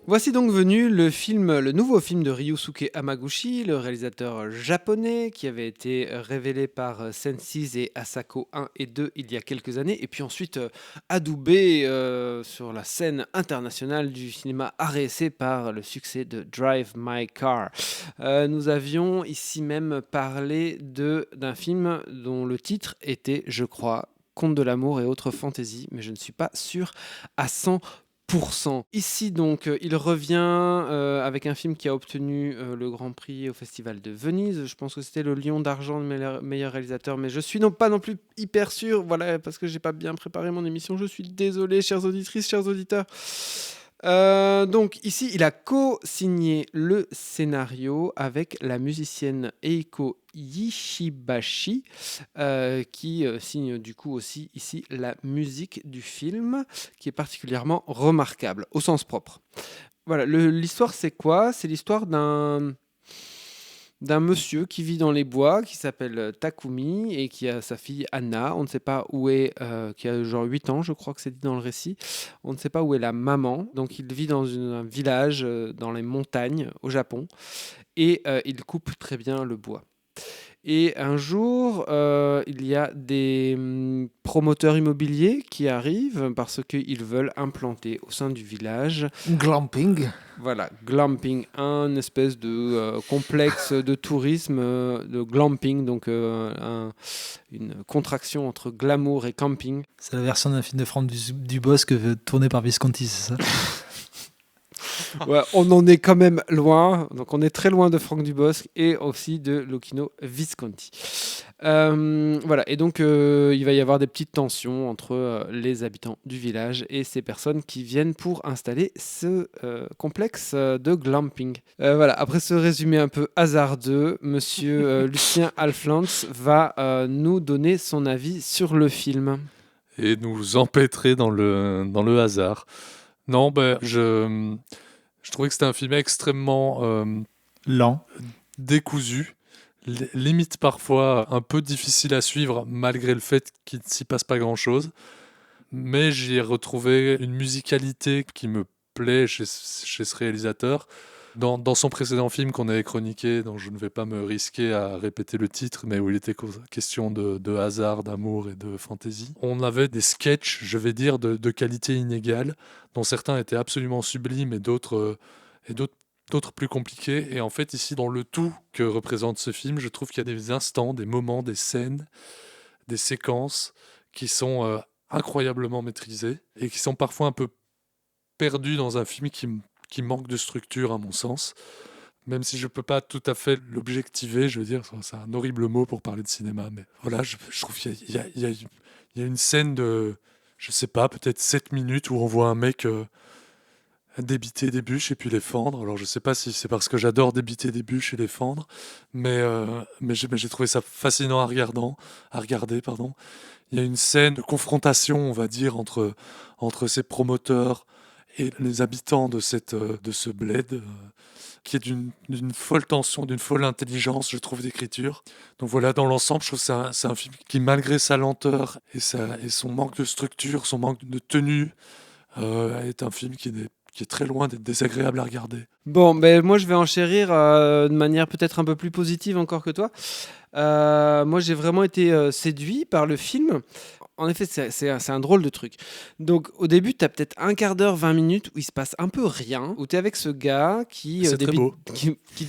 Voici donc venu le nouveau film de Ryusuke Hamaguchi, le réalisateur japonais qui avait été révélé par Senses et Asako 1 et 2 il y a quelques années, et puis ensuite adoubé sur la scène internationale du cinéma art et essai par le succès de Drive My Car. Nous avions ici même parlé d'un film dont le titre était, je crois, Conte de l'amour et autres fantaisies, mais je ne suis pas sûr à 100%. Ici donc il revient avec un film qui a obtenu le Grand Prix au Festival de Venise. Je pense que c'était le Lion d'argent de meilleur réalisateur, mais je suis pas non plus hyper sûr, voilà, parce que j'ai pas bien préparé mon émission. Je suis désolé, chères auditrices, chers auditeurs. Donc ici il a co-signé le scénario avec la musicienne Eiko Yishibashi qui signe du coup aussi ici la musique du film qui est particulièrement remarquable au sens propre. Voilà, l'histoire c'est quoi? C'est l'histoire d'un monsieur qui vit dans les bois, qui s'appelle Takumi et qui a sa fille Anna. On ne sait pas où est, qui a genre 8 ans, je crois que c'est dit dans le récit. On ne sait pas où est la maman. Donc il vit dans un village dans les montagnes au Japon et il coupe très bien le bois. Et un jour, il y a des promoteurs immobiliers qui arrivent parce qu'ils veulent implanter au sein du village... Glamping. Voilà, glamping, un espèce de complexe de tourisme, de glamping, donc une contraction entre glamour et camping. C'est la version d'un film de Franck Dubosc tourné par Visconti, c'est ça? Ouais, on en est quand même loin, donc on est très loin de Franck Dubosc et aussi de Luchino Visconti. Voilà, et donc il va y avoir des petites tensions entre les habitants du village et ces personnes qui viennent pour installer ce complexe de glamping. Voilà, après ce résumé un peu hasardeux, monsieur Lucien Alflans va nous donner son avis sur le film. Et nous empêtrer dans le hasard. Non, je trouvais que c'était un film extrêmement lent, décousu, limite parfois un peu difficile à suivre malgré le fait qu'il ne s'y passe pas grand-chose. Mais j'y ai retrouvé une musicalité qui me plaît chez ce réalisateur. Dans son précédent film qu'on avait chroniqué, dont je ne vais pas me risquer à répéter le titre, mais où il était question de hasard, d'amour et de fantaisie, on avait des sketchs, je vais dire, de qualité inégale, dont certains étaient absolument sublimes et d'autres plus compliqués. Et en fait, ici, dans le tout que représente ce film, je trouve qu'il y a des instants, des moments, des scènes, des séquences qui sont incroyablement maîtrisées et qui sont parfois un peu perdus dans un film qui manque de structure, à mon sens. Même si je ne peux pas tout à fait l'objectiver, je veux dire, c'est un horrible mot pour parler de cinéma, mais voilà, je trouve qu'il y a une scène de, je sais pas, peut-être 7 minutes où on voit un mec débiter des bûches et puis les fendre. Alors je sais pas si c'est parce que j'adore débiter des bûches et les fendre, mais j'ai trouvé ça fascinant à regarder, pardon. Il y a une scène de confrontation, on va dire, entre ces promoteurs et les habitants de ce bled, qui est d'une folle tension, d'une folle intelligence, je trouve, d'écriture. Donc voilà, dans l'ensemble, je trouve que c'est un film qui, malgré sa lenteur et son manque de structure, son manque de tenue, est un film qui est très loin d'être désagréable à regarder. Bon, ben moi je vais enchérir de manière peut-être un peu plus positive encore que toi. Moi j'ai vraiment été séduit par le film. En effet, c'est un drôle de truc. Donc, au début, tu as peut-être un quart d'heure, 20 minutes où il se passe un peu rien, où tu es avec ce gars qui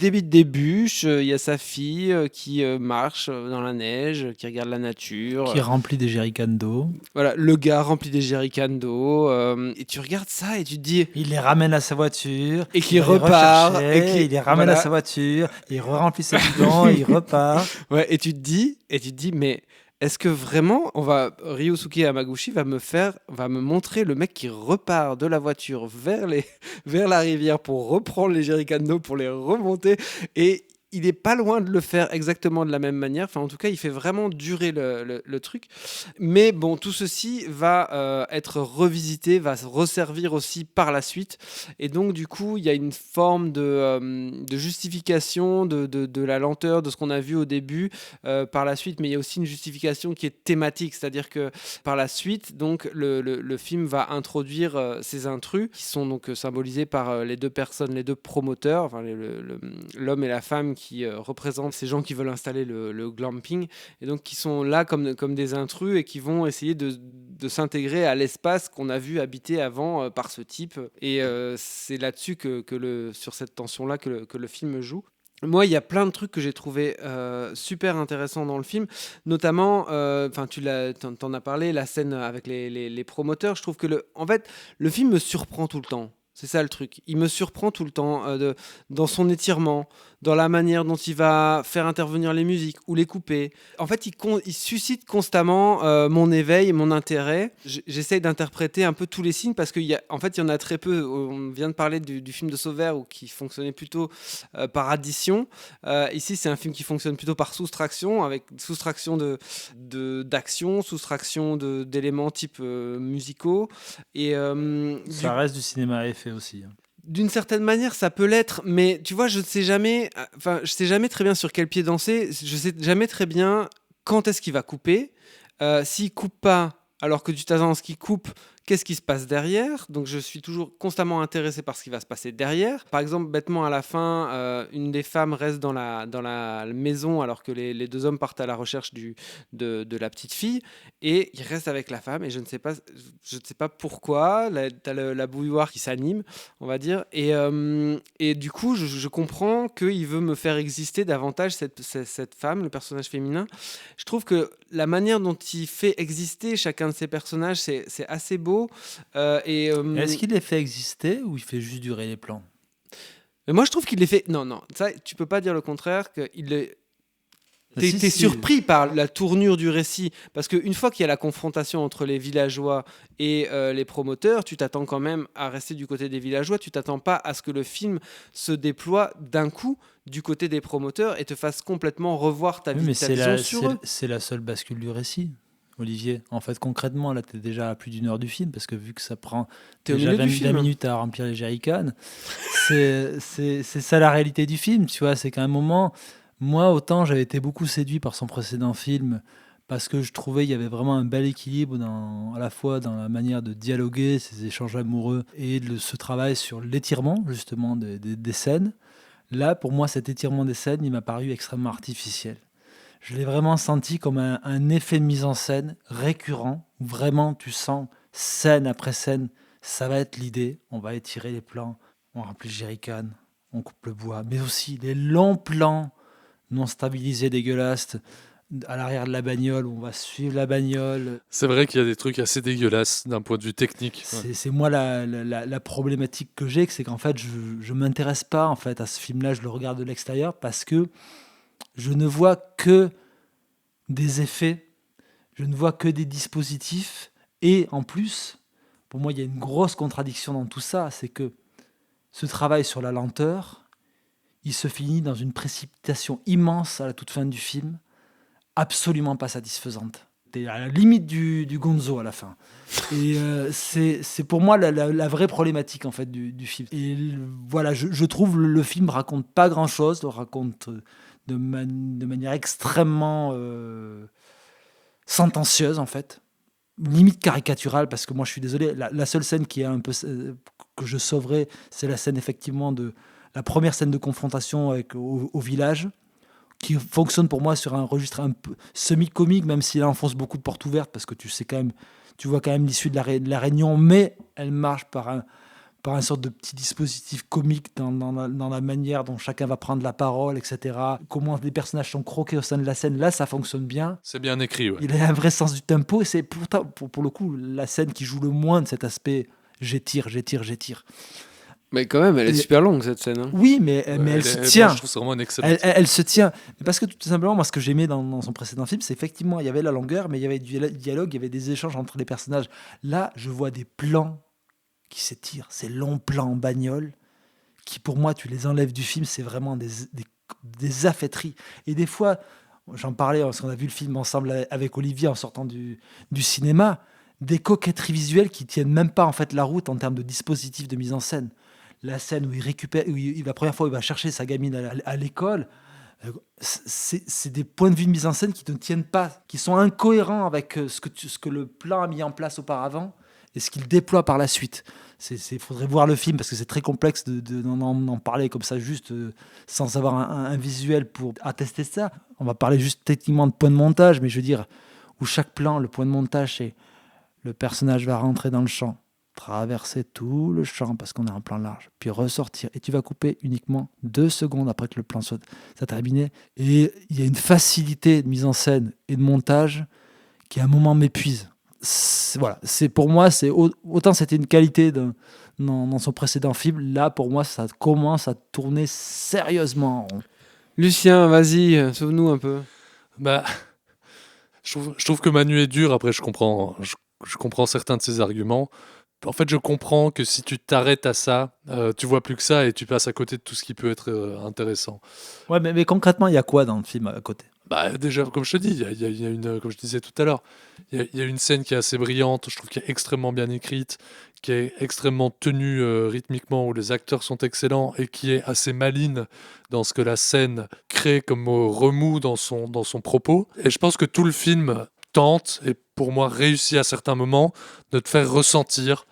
débite des bûches. Il y a sa fille qui marche dans la neige, qui regarde la nature. Qui remplit des jerrycans d'eau. Voilà, le gars remplit des jerrycans d'eau. Et tu regardes ça et tu te dis. Il les ramène à sa voiture. Et qui repart. Il les ramène à sa voiture. Il remplit ses bidons et il repart. Ouais, et tu te dis, mais. Est-ce que vraiment, Ryosuke Hamaguchi va me montrer le mec qui repart de la voiture vers la rivière pour reprendre les jerrycans d'eau, pour les remonter, et il est pas loin de le faire exactement de la même manière. Enfin, en tout cas, il fait vraiment durer le truc. Mais bon, tout ceci va être revisité, va se resservir aussi par la suite. Et donc, du coup, il y a une forme de justification de la lenteur de ce qu'on a vu au début par la suite. Mais il y a aussi une justification qui est thématique. C'est-à-dire que par la suite, donc, le film va introduire ces intrus qui sont donc symbolisés par les deux personnes, les deux promoteurs, enfin, l'homme et la femme qui représentent ces gens qui veulent installer le glamping et donc qui sont là comme des intrus et qui vont essayer de s'intégrer à l'espace qu'on a vu habiter avant par ce type. Et c'est là-dessus sur cette tension-là que le film joue. Moi, il y a plein de trucs que j'ai trouvé super intéressants dans le film, notamment, t'en as parlé, la scène avec les promoteurs. Je trouve que en fait, le film me surprend tout le temps. C'est ça le truc. Il me surprend tout le temps dans son étirement, dans la manière dont il va faire intervenir les musiques ou les couper. En fait, il suscite constamment mon éveil, mon intérêt. J'essaye d'interpréter un peu tous les signes parce qu'il y en a très peu. On vient de parler du film de Sauveur qui fonctionnait plutôt par addition. Ici, c'est un film qui fonctionne plutôt par soustraction, avec soustraction d'action, soustraction d'éléments type musicaux. Et, ça reste du cinéma à effet aussi. D'une certaine manière, ça peut l'être, mais tu vois, je sais jamais très bien sur quel pied danser. Je sais jamais très bien quand est-ce qu'il va couper. S'il coupe pas, alors que tu t'attends à ce qu'il coupe, qu'est-ce qui se passe derrière? Donc je suis toujours constamment intéressé par ce qui va se passer derrière. Par exemple, bêtement à la fin, une des femmes reste dans la maison alors que les deux hommes partent à la recherche de la petite fille et il reste avec la femme et je ne sais pas pourquoi. T'as la bouilloire qui s'anime, on va dire, et du coup je comprends qu'il veut me faire exister davantage cette femme, le personnage féminin. Je trouve que la manière dont il fait exister chacun de ces personnages, c'est assez beau. Est-ce qu'il les fait exister ou il fait juste durer les plans? Mais moi je trouve qu'il les fait. Non, ça tu peux pas dire le contraire. T'es surpris par la tournure du récit parce qu'une fois qu'il y a la confrontation entre les villageois et les promoteurs, tu t'attends quand même à rester du côté des villageois. Tu t'attends pas à ce que le film se déploie d'un coup du côté des promoteurs et te fasse complètement revoir ta vision sur eux. C'est la seule bascule du récit. Olivier, en fait, concrètement, là, tu es déjà à plus d'1 heure du film, parce que vu que ça prend déjà 20 minutes à remplir les jerrycans, c'est ça la réalité du film, tu vois, c'est qu'à un moment, moi, autant j'avais été beaucoup séduit par son précédent film, parce que je trouvais qu'il y avait vraiment un bel équilibre à la fois dans la manière de dialoguer, ces échanges amoureux, et ce travail sur l'étirement justement des scènes. Là, pour moi, cet étirement des scènes, il m'a paru extrêmement artificiel. Je l'ai vraiment senti comme un effet de mise en scène récurrent, où vraiment tu sens scène après scène, ça va être l'idée, on va étirer les plans, on remplit le jerrycan, on coupe le bois, mais aussi les longs plans non stabilisés, dégueulasses, à l'arrière de la bagnole, où on va suivre la bagnole. C'est vrai qu'il y a des trucs assez dégueulasses d'un point de vue technique. C'est moi la problématique que j'ai, c'est qu'en fait, je ne m'intéresse pas en fait, à ce film-là, je le regarde de l'extérieur parce que je ne vois que des effets, je ne vois que des dispositifs, et en plus, pour moi, il y a une grosse contradiction dans tout ça, c'est que ce travail sur la lenteur, il se finit dans une précipitation immense à la toute fin du film, absolument pas satisfaisante. T'es à la limite du gonzo à la fin. Et c'est pour moi la vraie problématique en fait du film. Et voilà, je trouve le film raconte pas grand-chose, le raconte de manière extrêmement sentencieuse en fait, limite caricaturale, parce que moi je suis désolé, la seule scène qui est un peu que je sauverais, c'est la scène effectivement de la première scène de confrontation au village, qui fonctionne pour moi sur un registre un peu semi-comique, même s'il enfonce beaucoup de portes ouvertes, parce que tu vois quand même l'issue de la réunion, mais elle marche par un sorte de petit dispositif comique dans la manière dont chacun va prendre la parole, etc. Comment les personnages sont croqués au sein de la scène, là ça fonctionne bien. C'est bien écrit, ouais. Il a un vrai sens du tempo, et c'est pourtant, pour le coup, la scène qui joue le moins de cet aspect j'étire. Mais quand même, elle est super longue cette scène. Hein. Oui, mais elle se tient. Je trouve c'est vraiment un excellent. Elle se tient. Mais parce que tout simplement, moi, ce que j'aimais dans son précédent film, c'est effectivement, il y avait la longueur, mais il y avait du dialogue, il y avait des échanges entre les personnages. Là, je vois des plans qui s'étirent, ces longs plans en bagnole, qui pour moi, tu les enlèves du film, c'est vraiment des affaîtries. Et des fois, j'en parlais parce qu'on a vu le film ensemble avec Olivier en sortant du cinéma, des coquetteries visuelles qui tiennent même pas en fait la route en termes de dispositif de mise en scène. La scène où la première fois où il va chercher sa gamine à l'école, c'est des points de vue de mise en scène qui ne tiennent pas, qui sont incohérents avec ce que le plan a mis en place auparavant et ce qu'il déploie par la suite. Il faudrait voir le film parce que c'est très complexe d'en parler comme ça juste sans avoir un visuel pour attester ça. On va parler juste techniquement de point de montage, mais je veux dire, où chaque plan, le point de montage, c'est le personnage va rentrer dans le champ, traverser tout le champ parce qu'on est en plan large, puis ressortir. Et tu vas couper uniquement 2 secondes après que le plan soit terminé. Et il y a une facilité de mise en scène et de montage qui à un moment m'épuise. Pour moi, autant c'était une qualité dans son précédent film, là pour moi ça commence à tourner sérieusement. Lucien, vas-y, sauve-nous un peu. Je trouve que Manu est dur. Après, je comprends certains de ses arguments. En fait, je comprends que si tu t'arrêtes à ça, tu vois plus que ça et tu passes à côté de tout ce qui peut être intéressant. Ouais, mais concrètement, il y a quoi dans le film à côté ? Déjà, comme je te dis, il y a une, comme je disais tout à l'heure, il y a une scène qui est assez brillante. Je trouve qu'elle est extrêmement bien écrite, qui est extrêmement tenue rythmiquement, où les acteurs sont excellents et qui est assez maligne dans ce que la scène crée comme remous dans son propos. Et je pense que tout le film tente, et pour moi réussit à certains moments, de te faire ressentir,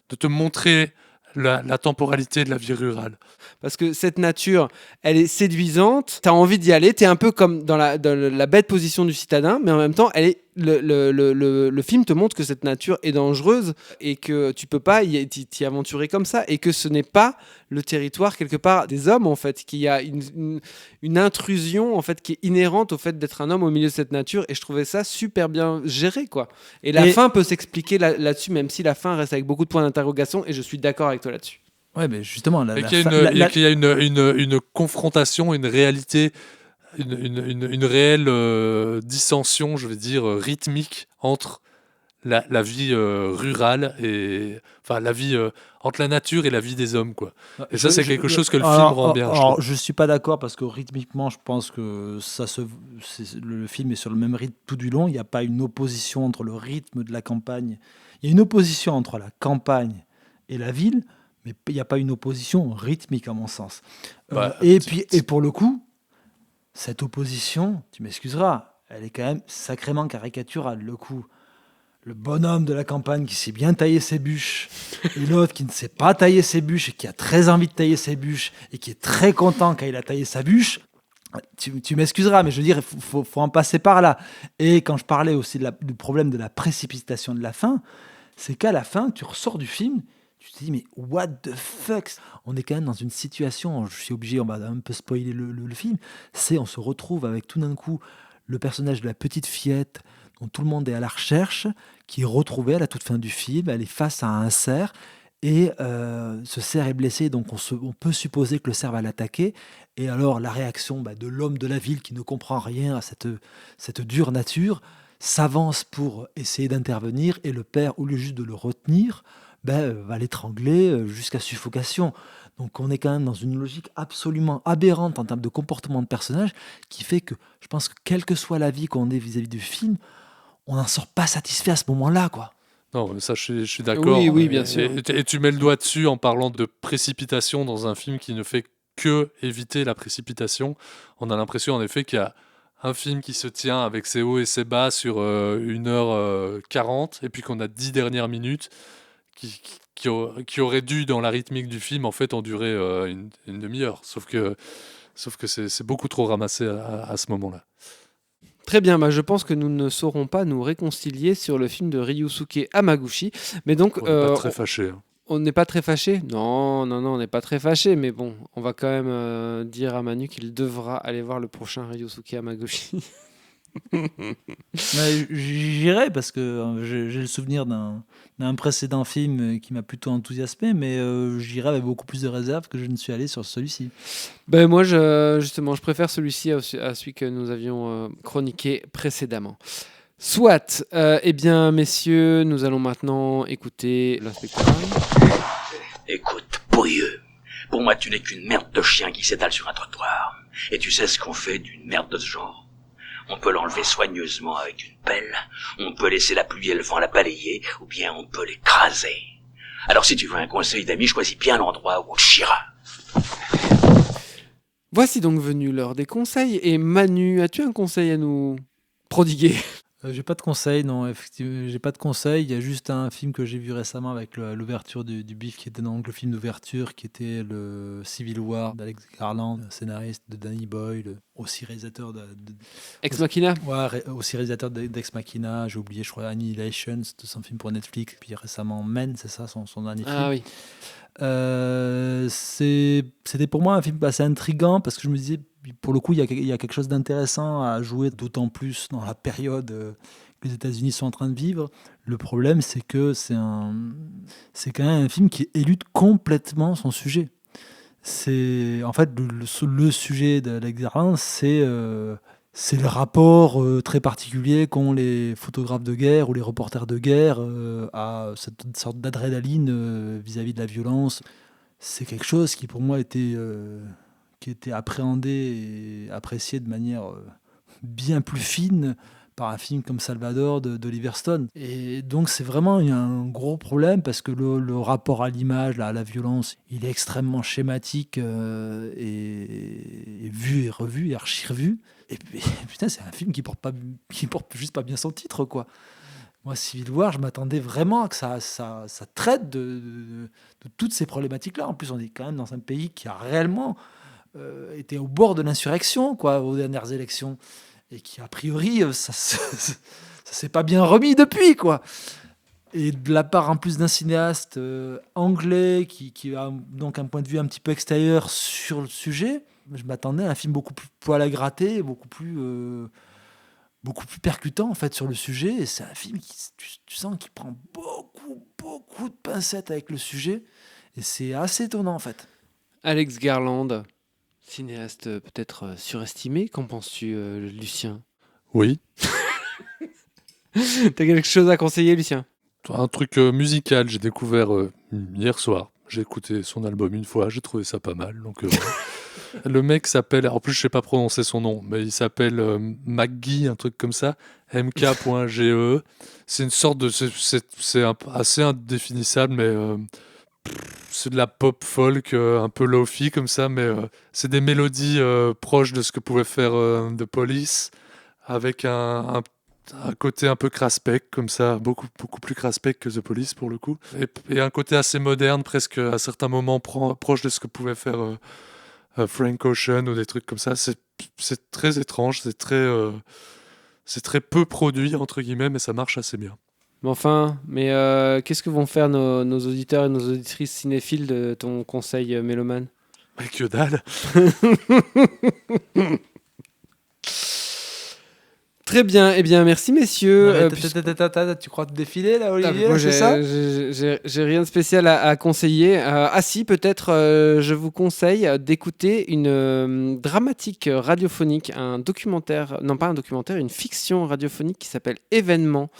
de te montrer la temporalité de la vie rurale. Parce que cette nature, elle est séduisante, tu as envie d'y aller, tu es un peu comme dans la bête position du citadin, mais en même temps, le film te montre que cette nature est dangereuse et que tu peux pas t'y aventurer comme ça, et que ce n'est pas le territoire quelque part des hommes en fait, qu'il y a une intrusion en fait qui est inhérente au fait d'être un homme au milieu de cette nature, et je trouvais ça super bien géré quoi. Et la fin peut s'expliquer là-dessus, même si la fin reste avec beaucoup de points d'interrogation, et je suis d'accord avec toi là-dessus. Ouais, mais justement, qu'il y a une confrontation, une réalité, une réelle dissension, je veux dire, rythmique entre la vie rurale et la vie entre la nature et la vie des hommes, quoi. Et ça, c'est quelque chose que le film rend bien. Alors, je suis pas d'accord parce que rythmiquement, je pense que le film est sur le même rythme tout du long. Il n'y a pas une opposition entre le rythme de la campagne. Il y a une opposition entre la campagne et la ville, mais il n'y a pas une opposition rythmique à mon sens. Et pour le coup, cette opposition, tu m'excuseras, elle est quand même sacrément caricaturale. Le bonhomme de la campagne qui sait bien tailler ses bûches et l'autre qui ne sait pas tailler ses bûches et qui a très envie de tailler ses bûches et qui est très content quand il a taillé sa bûche. Tu m'excuseras, mais je veux dire, il faut en passer par là. Et quand je parlais aussi du problème de la précipitation de la fin, c'est qu'à la fin, tu ressors du film, tu te dis, mais what the fuck? On est quand même dans une situation, je suis obligé, on va un peu spoiler le film, on se retrouve avec tout d'un coup le personnage de la petite fillette dont tout le monde est à la recherche, qui est retrouvée à la toute fin du film, elle est face à un cerf, et ce cerf est blessé, donc on peut supposer que le cerf va l'attaquer. Et alors la réaction de l'homme de la ville qui ne comprend rien à cette dure nature s'avance pour essayer d'intervenir, et le père, au lieu juste de le retenir, va l'étrangler jusqu'à suffocation. Donc on est quand même dans une logique absolument aberrante en termes de comportement de personnage, qui fait que je pense que quel que soit l'avis qu'on ait vis-à-vis du film, on n'en sort pas satisfait à ce moment-là, quoi. Non, mais ça, je suis d'accord. Oui, bien sûr. Et tu mets le doigt dessus en parlant de précipitation dans un film qui ne fait que éviter la précipitation. On a l'impression, en effet, qu'il y a un film qui se tient avec ses hauts et ses bas sur 1h40, et puis qu'on a 10 dernières minutes qui auraient dû, dans la rythmique du film, en fait, en durer une demi-heure. Sauf que c'est beaucoup trop ramassé à ce moment-là. Très bien, je pense que nous ne saurons pas nous réconcilier sur le film de Ryusuke Hamaguchi. Mais donc, On n'est pas très fâchés. Hein. On n'est pas très fâchés ? Non, on n'est pas très fâchés. Mais bon, on va quand même dire à Manu qu'il devra aller voir le prochain Ryusuke Hamaguchi. J'irai parce que j'ai le souvenir d'un précédent film qui m'a plutôt enthousiasmé, mais j'irai avec beaucoup plus de réserve que je ne suis allé sur celui-ci. Moi, justement, je préfère celui-ci à celui que nous avions chroniqué précédemment. Soit, eh bien, messieurs, nous allons maintenant écouter l'inspecteur. Écoute, pourrieux, pour moi, tu n'es qu'une merde de chien qui s'étale sur un trottoir. Et tu sais ce qu'on fait d'une merde de ce genre ? On peut l'enlever soigneusement avec une pelle, on peut laisser la pluie et le vent la balayer, ou bien on peut l'écraser. Alors si tu veux un conseil d'ami, choisis bien l'endroit où tu iras. Voici donc venu l'heure des conseils. Et Manu, as-tu un conseil à nous prodiguer ? J'ai pas de conseil, non, effectivement, j'ai pas de conseil. Il y a juste un film que j'ai vu récemment avec l'ouverture du BIF, qui était donc le film d'ouverture, qui était le Civil War d'Alex Garland, scénariste de Danny Boyle, aussi réalisateur de Ex Machina. Ouais, aussi réalisateur d'Ex Machina. J'ai oublié, je crois, Annihilation, c'était son film pour Netflix. Puis récemment, Men, c'est ça, son dernier film. Ah oui. C'était pour moi un film assez intriguant, parce que je me disais, pour le coup, il y a quelque chose d'intéressant à jouer, d'autant plus dans la période que les États-Unis sont en train de vivre. Le problème, c'est que c'est quand même un film qui élude complètement son sujet. En fait, le sujet d'Alex Garland, c'est le rapport très particulier qu'ont les photographes de guerre ou les reporters de guerre à cette sorte d'adrénaline vis-à-vis de la violence. C'est quelque chose qui, pour moi, qui était appréhendé et apprécié de manière bien plus fine par un film comme Salvador d'Oliver Stone. Et donc c'est vraiment un gros problème, parce que le rapport à l'image, à la violence, il est extrêmement schématique et vu et revu et archi-revu. Et putain, c'est un film qui porte juste pas bien son titre, quoi. Moi, Civil War, je m'attendais vraiment à que ça traite de toutes ces problématiques-là. En plus, on est quand même dans un pays qui a réellement était au bord de l'insurrection, quoi, aux dernières élections, et qui, a priori, ça s'est pas bien remis depuis, quoi. Et de la part, en plus, d'un cinéaste anglais qui a donc un point de vue un petit peu extérieur sur le sujet, je m'attendais à un film beaucoup plus poil à gratter, beaucoup plus percutant, en fait, sur le sujet. Et c'est un film qui, tu sens qu'il prend beaucoup de pincettes avec le sujet, et c'est assez étonnant, en fait. Alex Garland, cinéaste peut-être surestimé, qu'en penses-tu, Lucien ? Oui. T'as quelque chose à conseiller, Lucien ? Un truc musical, j'ai découvert hier soir. J'ai écouté son album une fois, j'ai trouvé ça pas mal. Donc, le mec s'appelle, en plus je sais pas prononcer son nom, mais il s'appelle McGee, un truc comme ça, mk.ge. C'est une sorte de, c'est assez indéfinissable, mais c'est de la pop folk un peu lo-fi comme ça, mais c'est des mélodies proches de ce que pouvait faire The Police, avec un côté un peu craspec, comme ça, beaucoup plus craspec que The Police pour le coup, et un côté assez moderne, presque à certains moments proche de ce que pouvait faire Frank Ocean ou des trucs comme ça. C'est très étrange, c'est très peu produit, entre guillemets, mais ça marche assez bien. Mais qu'est-ce que vont faire nos auditeurs et nos auditrices cinéphiles de ton conseil mélomane? Mais que dalle. Très bien, eh bien merci messieurs. Tu crois te défiler là, Olivier? Moi, c'est ça? j'ai rien de spécial à conseiller. Si, peut-être je vous conseille d'écouter une dramatique radiophonique, un documentaire, non pas un documentaire, une fiction radiophonique qui s'appelle Événement,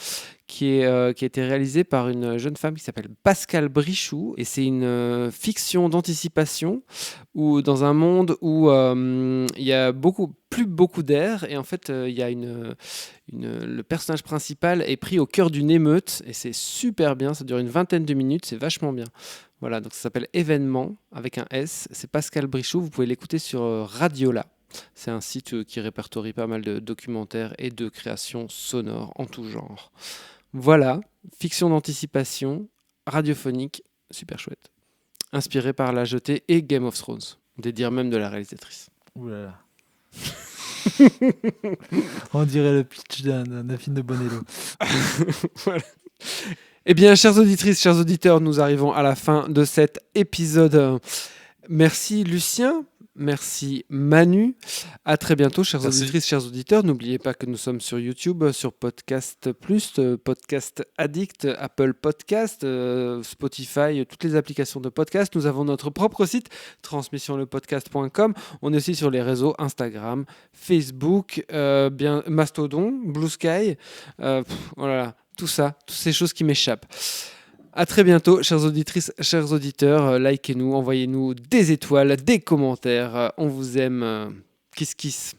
qui a été réalisée par une jeune femme qui s'appelle Pascale Brichoux. Et c'est une fiction d'anticipation où, dans un monde où il y a plus beaucoup d'air. Et en fait, il y a le personnage principal est pris au cœur d'une émeute. Et c'est super bien. Ça dure une vingtaine de minutes. C'est vachement bien. Voilà, donc ça s'appelle Événement avec un S. C'est Pascale Brichoux. Vous pouvez l'écouter sur Radiola. C'est un site qui répertorie pas mal de documentaires et de créations sonores en tout genre. Voilà, fiction d'anticipation, radiophonique, super chouette. Inspiré par La Jetée et Game of Thrones. Des dires même de la réalisatrice. Ouh là là. On dirait le pitch d'un film de Bonello. Voilà. Eh bien, chères auditrices, chers auditeurs, nous arrivons à la fin de cet épisode. Merci Lucien. Merci Manu. À très bientôt, chères auditrices, chers auditeurs. N'oubliez pas que nous sommes sur YouTube, sur Podcast Plus, Podcast Addict, Apple Podcast, Spotify, toutes les applications de podcast. Nous avons notre propre site, transmissionlepodcast.com. On est aussi sur les réseaux Instagram, Facebook, Mastodon, Blue Sky. Voilà, tout ça, toutes ces choses qui m'échappent. À très bientôt, chères auditrices, chers auditeurs. Likez-nous, envoyez-nous des étoiles, des commentaires. On vous aime. Kiss kiss.